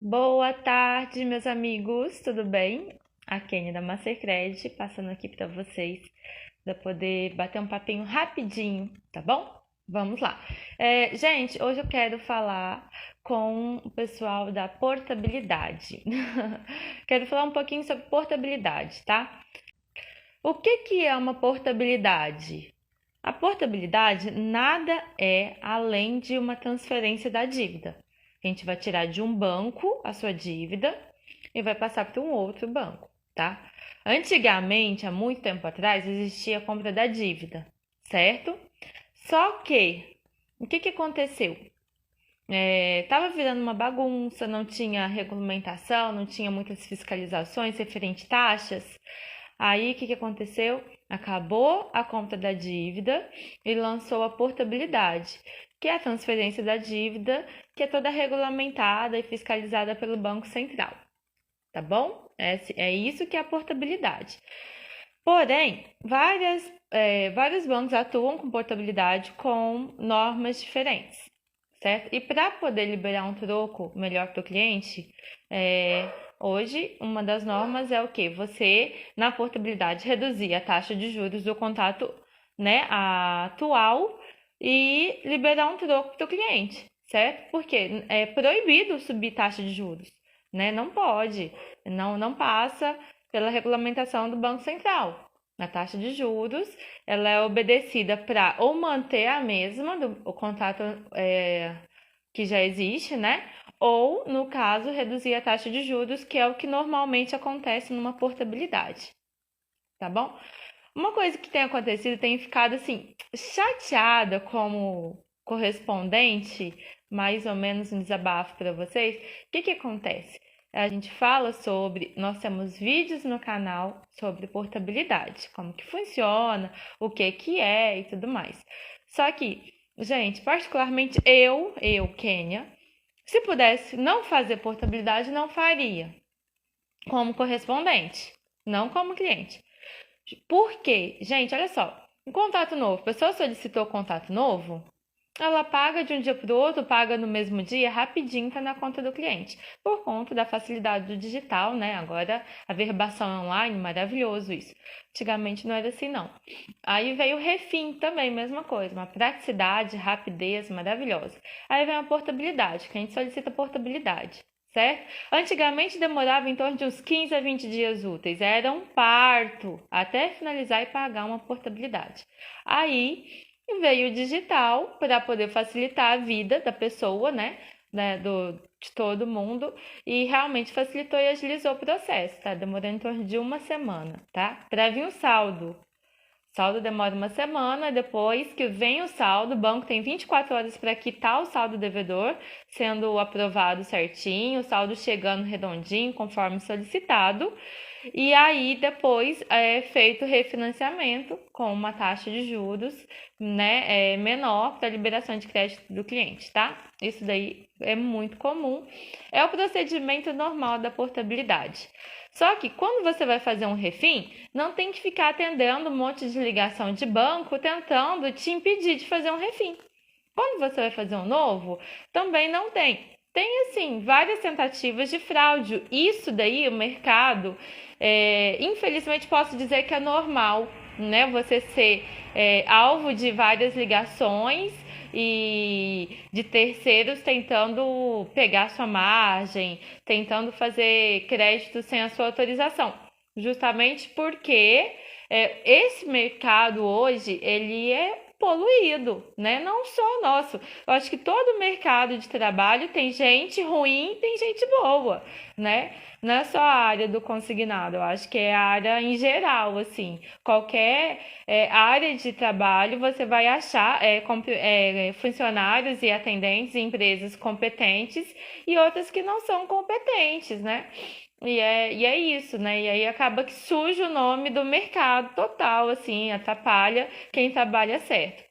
Boa tarde, meus amigos, tudo bem? A Kênia da Mastercred, passando aqui para vocês, para poder bater um papinho rapidinho, tá bom? Vamos lá. Gente, hoje eu quero falar com o pessoal da portabilidade. Quero falar um pouquinho sobre portabilidade, tá? O que é uma portabilidade? A portabilidade nada é além de uma transferência da dívida. A gente vai tirar de um banco a sua dívida e vai passar para um outro banco, tá? Antigamente, há muito tempo atrás, existia a compra da dívida, certo? Só que, o que aconteceu? Tava virando uma bagunça, não tinha regulamentação, não tinha muitas fiscalizações referente taxas. Aí, o que aconteceu? Acabou a compra da dívida e lançou a portabilidade, que é a transferência da dívida, que é toda regulamentada e fiscalizada pelo Banco Central, tá bom? É isso que é a portabilidade. Porém, vários bancos atuam com portabilidade com normas diferentes, certo? E para poder liberar um troco melhor para o cliente, hoje uma das normas é o que? Você, na portabilidade, reduzir a taxa de juros do contrato, né, atual e liberar um troco para o cliente, certo? Porque é proibido subir taxa de juros, né? Não pode, não passa pela regulamentação do Banco Central. A taxa de juros, ela é obedecida para ou manter a mesma, o contrato que já existe, né? Ou, no caso, reduzir a taxa de juros, que é o que normalmente acontece numa portabilidade, tá bom? Uma coisa que tem acontecido, tem ficado assim, chateada como correspondente, mais ou menos um desabafo para vocês. O que acontece? A gente fala sobre, nós temos vídeos no canal sobre portabilidade, como que funciona, o que é e tudo mais. Só que, gente, particularmente Kênia, se pudesse não fazer portabilidade, não faria como correspondente, não como cliente. Por quê? Gente, olha só. Um contato novo. A pessoa solicitou contato novo, ela paga de um dia para o outro, paga no mesmo dia, rapidinho tá na conta do cliente. Por conta da facilidade do digital, né? Agora a verbação online, maravilhoso isso. Antigamente não era assim, não. Aí veio o Refim também, mesma coisa. Uma praticidade, rapidez maravilhosa. Aí vem a portabilidade, que a gente solicita portabilidade, certo? Antigamente demorava em torno de uns 15 a 20 dias úteis. Era um parto até finalizar e pagar uma portabilidade. Aí veio o digital para poder facilitar a vida da pessoa, né? De todo mundo, e realmente facilitou e agilizou o processo, tá? Demorando em torno de uma semana, tá? Para vir o saldo. O saldo demora uma semana, depois que vem o saldo, o banco tem 24 horas para quitar o saldo devedor, sendo aprovado certinho, o saldo chegando redondinho, conforme solicitado. E aí depois é feito o refinanciamento com uma taxa de juros, né, menor para a liberação de crédito do cliente, tá? Isso daí é muito comum. É o procedimento normal da portabilidade. Só que quando você vai fazer um refim, não tem que ficar atendendo um monte de ligação de banco tentando te impedir de fazer um refim. Quando você vai fazer um novo, também não tem. Tem, assim, várias tentativas de fraude. Isso daí, o mercado, infelizmente posso dizer que é normal, né? Você ser alvo de várias ligações e de terceiros tentando pegar sua margem, tentando fazer crédito sem a sua autorização. Justamente porque esse mercado hoje, ele é poluído, né? Não só o nosso. Eu acho que todo mercado de trabalho tem gente ruim, tem gente boa, né? Não é só a área do consignado, eu acho que é a área em geral, assim. Qualquer área de trabalho você vai achar funcionários e atendentes em empresas competentes e outras que não são competentes, né? E é isso, né? E aí acaba que suja o nome do mercado total, assim, atrapalha quem trabalha certo.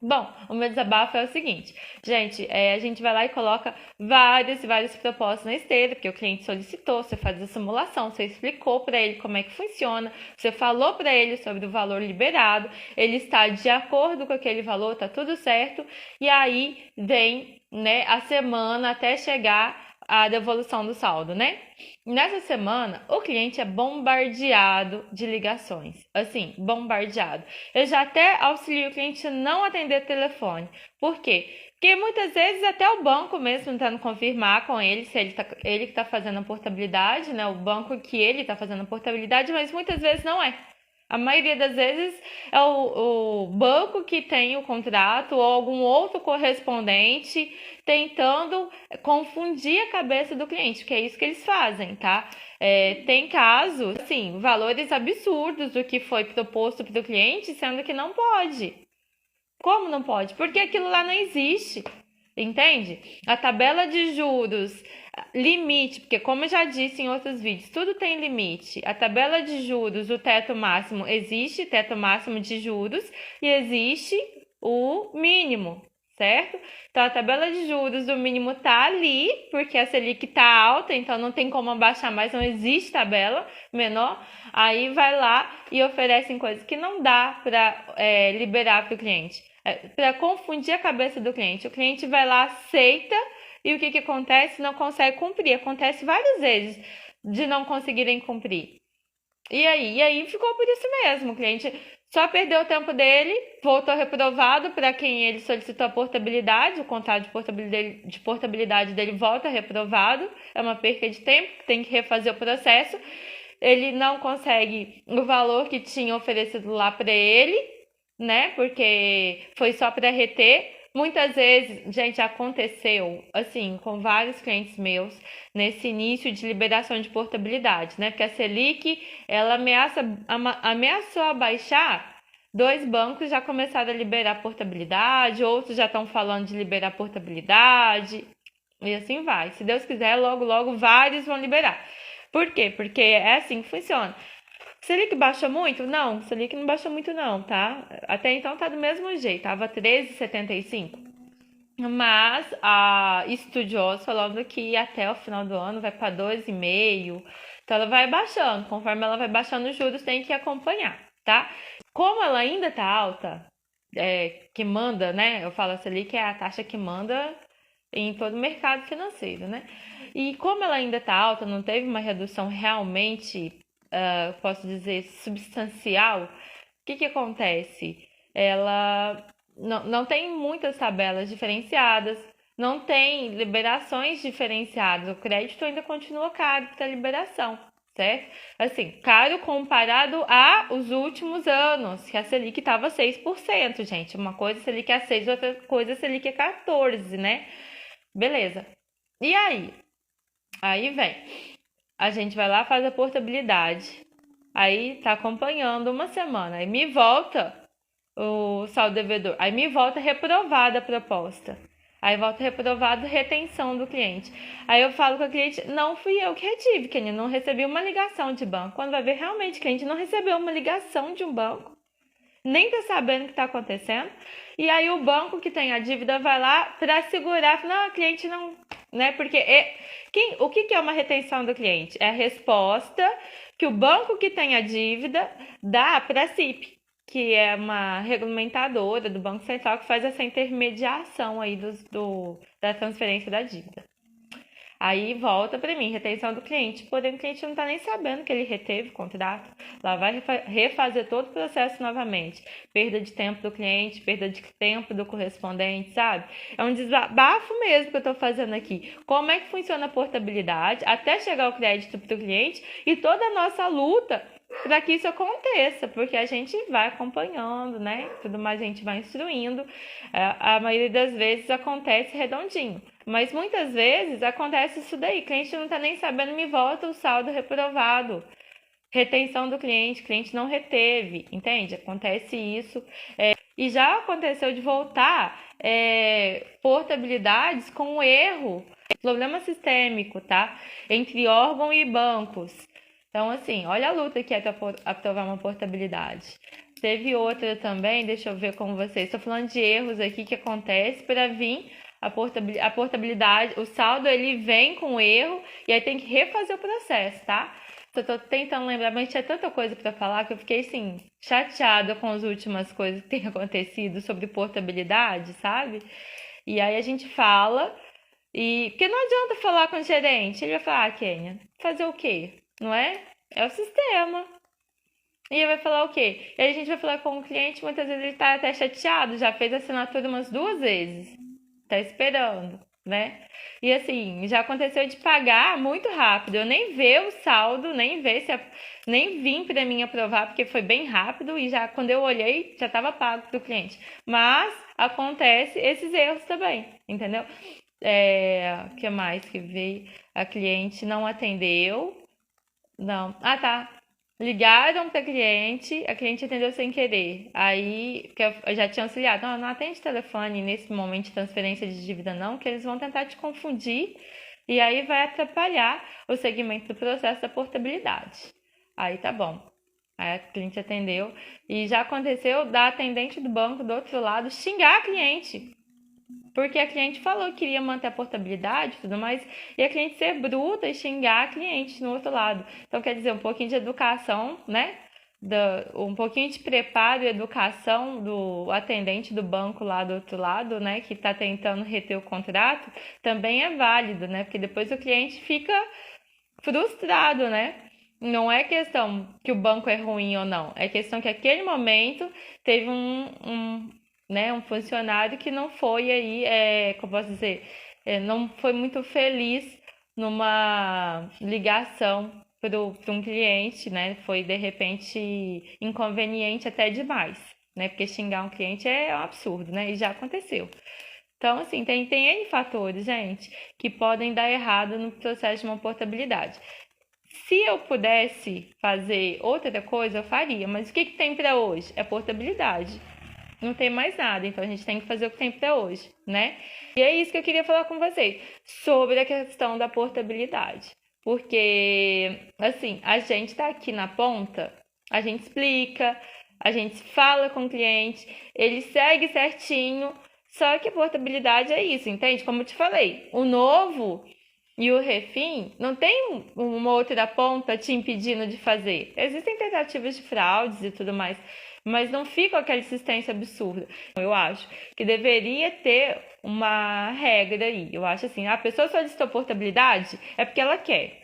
Bom, o meu desabafo é o seguinte, gente, a gente vai lá e coloca várias propostas na esteira, porque o cliente solicitou, você faz a simulação, você explicou para ele como é que funciona, você falou para ele sobre o valor liberado, ele está de acordo com aquele valor, tá tudo certo, e aí vem, né, a semana até chegar a devolução do saldo, né? Nessa semana, o cliente é bombardeado de ligações. Assim, bombardeado. Eu já até auxilio o cliente a não atender telefone. Por quê? Porque muitas vezes até o banco mesmo tentando confirmar com ele se ele que está fazendo a portabilidade, né? O banco que ele está fazendo a portabilidade, mas muitas vezes não é. A maioria das vezes é o banco que tem o contrato ou algum outro correspondente tentando confundir a cabeça do cliente, que é isso que eles fazem, tá? Tem casos, assim, valores absurdos do que foi proposto para o cliente, sendo que não pode. Como não pode? Porque aquilo lá não existe, entende? A tabela de juros, limite, porque como eu já disse em outros vídeos, tudo tem limite. A tabela de juros, o teto máximo existe, teto máximo de juros, e existe o mínimo, certo? Então a tabela de juros do mínimo tá ali, porque a Selic tá alta, então não tem como abaixar mais, não existe tabela menor. Aí vai lá e oferecem coisas que não dá para liberar para o cliente, para confundir a cabeça do cliente. O cliente vai lá, aceita, e o que acontece? Não consegue cumprir. Acontece várias vezes de não conseguirem cumprir. E aí ficou por isso mesmo. O cliente só perdeu o tempo dele, voltou reprovado para quem ele solicitou a portabilidade. O contrato de portabilidade dele volta reprovado. É uma perca de tempo, tem que refazer o processo. Ele não consegue o valor que tinha oferecido lá para ele, né? Porque foi só para reter. Muitas vezes, gente, aconteceu, assim, com vários clientes meus, nesse início de liberação de portabilidade, né? Porque a Selic, ela ameaçou abaixar, 2 bancos já começaram a liberar portabilidade, outros já estão falando de liberar portabilidade, e assim vai. Se Deus quiser, logo, logo, vários vão liberar. Por quê? Porque é assim que funciona. Selic baixa muito? Não, Selic não baixa muito não, tá? Até então tá do mesmo jeito, tava 13,75. Mas a estudiosos falando que até o final do ano vai para 2,5. Então ela vai baixando, conforme ela vai baixando os juros, tem que acompanhar, tá? Como ela ainda tá alta, que manda, né? Eu falo a Selic é a taxa que manda em todo o mercado financeiro, né? E como ela ainda tá alta, não teve uma redução realmente, posso dizer, substancial, o que acontece? Ela não tem muitas tabelas diferenciadas, não tem liberações diferenciadas, o crédito ainda continua caro para liberação, certo? Assim, caro comparado aos últimos anos, que a Selic estava 6%, gente. Uma coisa a Selic é 6%, outra coisa a Selic é 14%, né? Beleza. E aí? Aí vem. A gente vai lá, faz a portabilidade. Aí tá acompanhando uma semana. Aí me volta o saldo devedor. Aí me volta reprovada a proposta. Aí volta reprovado retenção do cliente. Aí eu falo com o cliente, não fui eu que retive, que ele não recebeu uma ligação de banco. Quando vai ver, realmente, o cliente não recebeu uma ligação de um banco. Nem tá sabendo o que tá acontecendo. E aí o banco que tem a dívida vai lá para segurar. Não, o cliente não... né? Porque o que é uma retenção do cliente? É a resposta que o banco que tem a dívida dá para a CIP, que é uma regulamentadora do Banco Central que faz essa intermediação aí da transferência da dívida. Aí volta para mim, retenção do cliente, porém o cliente não está nem sabendo que ele reteve o contrato. Lá vai refazer todo o processo novamente. Perda de tempo do cliente, perda de tempo do correspondente, sabe? É um desabafo mesmo que eu estou fazendo aqui. Como é que funciona a portabilidade até chegar o crédito para o cliente e toda a nossa luta para que isso aconteça, porque a gente vai acompanhando, né? Tudo mais a gente vai instruindo. A maioria das vezes acontece redondinho, mas muitas vezes acontece isso daí. O cliente não tá nem sabendo, me volta o saldo reprovado. Retenção do cliente não reteve, entende? Acontece isso. E já aconteceu de voltar portabilidades com erro, problema sistêmico, tá? Entre órgão e bancos. Então, assim, olha a luta que é aprovar uma portabilidade. Teve outra também, deixa eu ver com vocês. Estou falando de erros aqui que acontece para vir a portabilidade. O saldo, ele vem com erro e aí tem que refazer o processo, tá? Eu tô tentando lembrar, mas tinha tanta coisa para falar que eu fiquei, assim, chateada com as últimas coisas que têm acontecido sobre portabilidade, sabe? E aí a gente fala E porque não adianta falar com o gerente, ele vai falar, ah, Kênia, fazer o quê? Não é? É o sistema. E ele vai falar o quê? E aí a gente vai falar com o cliente, muitas vezes ele tá até chateado, já fez a assinatura umas 2 vezes. Tá esperando, né? E assim, já aconteceu de pagar muito rápido. Eu nem ver o saldo, nem ver se nem vim para mim aprovar, porque foi bem rápido e já quando eu olhei, já estava pago do cliente. Mas acontece esses erros também, entendeu? O que mais que veio? A cliente não atendeu. Não. Ah, tá. Ligaram para a cliente atendeu sem querer. Aí, que eu já tinha auxiliado, não, não atende telefone nesse momento de transferência de dívida não, que eles vão tentar te confundir e aí vai atrapalhar o segmento do processo da portabilidade. Aí tá bom. Aí a cliente atendeu e já aconteceu da atendente do banco do outro lado xingar a cliente. Porque a cliente falou que queria manter a portabilidade e tudo mais, e a cliente ser bruta e xingar a cliente no outro lado. Então, quer dizer, um pouquinho de educação, né? Um pouquinho de preparo e educação do atendente do banco lá do outro lado, né? Que está tentando reter o contrato, também é válido, né? Porque depois o cliente fica frustrado, né? Não é questão que o banco é ruim ou não, é questão que aquele momento teve né, um funcionário que não foi aí, como posso dizer, não foi muito feliz numa ligação para um cliente, né? Foi de repente inconveniente até demais, né? Porque xingar um cliente é um absurdo, né? E já aconteceu. Então, assim, tem N fatores, gente, que podem dar errado no processo de uma portabilidade. Se eu pudesse fazer outra coisa, eu faria. Mas o que tem para hoje? É portabilidade. Não tem mais nada, então a gente tem que fazer o que tem para hoje, né? E é isso que eu queria falar com vocês sobre a questão da portabilidade. Porque, assim, a gente tá aqui na ponta, a gente explica, a gente fala com o cliente, ele segue certinho, só que a portabilidade é isso, entende? Como eu te falei, o novo e o refim não tem uma outra ponta te impedindo de fazer. Existem tentativas de fraudes e tudo mais, mas não fica aquela insistência absurda. Eu acho que deveria ter uma regra aí. Eu acho assim, a pessoa solicitou portabilidade é porque ela quer.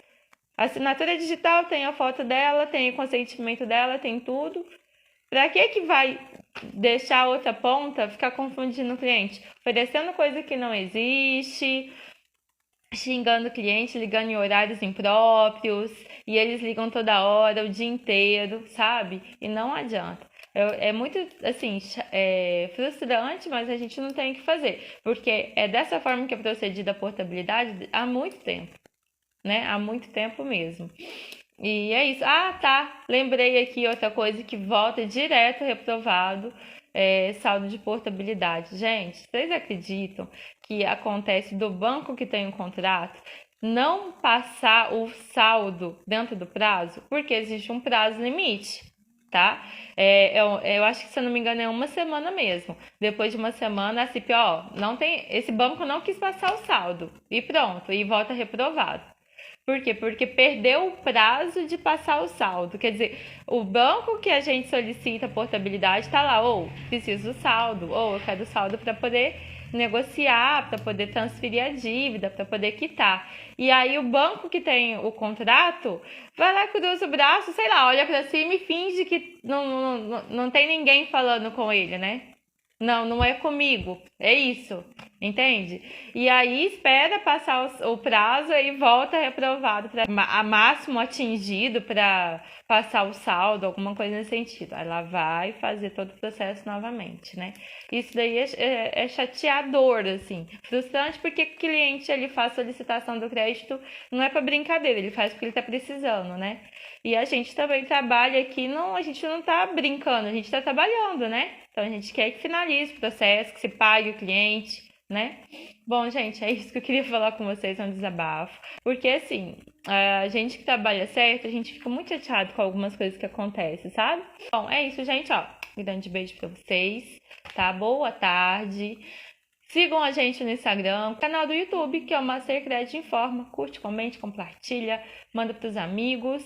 A assinatura digital tem a foto dela, tem o consentimento dela, tem tudo. Para que vai deixar a outra ponta ficar confundindo o cliente? Oferecendo coisa que não existe, xingando o cliente, ligando em horários impróprios, e eles ligam toda hora, o dia inteiro, sabe? E não adianta. É muito, assim, frustrante, mas a gente não tem o que fazer, porque é dessa forma que é procedida a portabilidade há muito tempo, né? Há muito tempo mesmo. E é isso. Ah, tá. Lembrei aqui outra coisa que volta direto reprovado. Saldo de portabilidade. Gente, vocês acreditam que acontece do banco que tem um contrato não passar o saldo dentro do prazo? Porque existe um prazo limite, tá? Eu acho que, se eu não me engano, é uma semana mesmo. Depois de uma semana, a CIP, não tem, esse banco não quis passar o saldo. E pronto, e volta reprovado. Por quê? Porque perdeu o prazo de passar o saldo. Quer dizer, o banco que a gente solicita portabilidade está lá, ou preciso do saldo, ou eu quero o saldo para poder negociar, para poder transferir a dívida, para poder quitar. E aí o banco que tem o contrato vai lá, cruza o braço, sei lá, olha para cima e finge que não tem ninguém falando com ele, né? Não é comigo, é isso, entende? E aí espera passar o prazo e volta reprovado para a máximo atingido para passar o saldo, alguma coisa nesse sentido. Aí ela vai fazer todo o processo novamente, né? Isso daí é chateador, assim, frustrante, porque o cliente ele faz solicitação do crédito não é para brincadeira, ele faz porque ele está precisando, né? E a gente também trabalha aqui, a gente não tá brincando, a gente tá trabalhando, né? Então a gente quer que finalize o processo, que se pague o cliente, né? Bom, gente, é isso que eu queria falar com vocês, é um desabafo. Porque assim, a gente que trabalha certo, a gente fica muito chateado com algumas coisas que acontecem, sabe? Bom, é isso, gente, ó. Um grande beijo pra vocês, tá? Boa tarde. Sigam a gente no Instagram, canal do YouTube, que é o Mastercred Informa. Curte, comente, compartilha, manda pros amigos.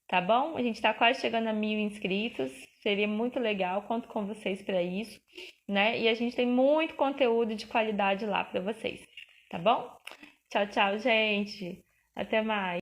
Tá bom? A gente tá quase chegando a 1.000 inscritos. Seria muito legal. Conto com vocês para isso, né? E a gente tem muito conteúdo de qualidade lá para vocês, tá bom? Tchau, tchau, gente. Até mais.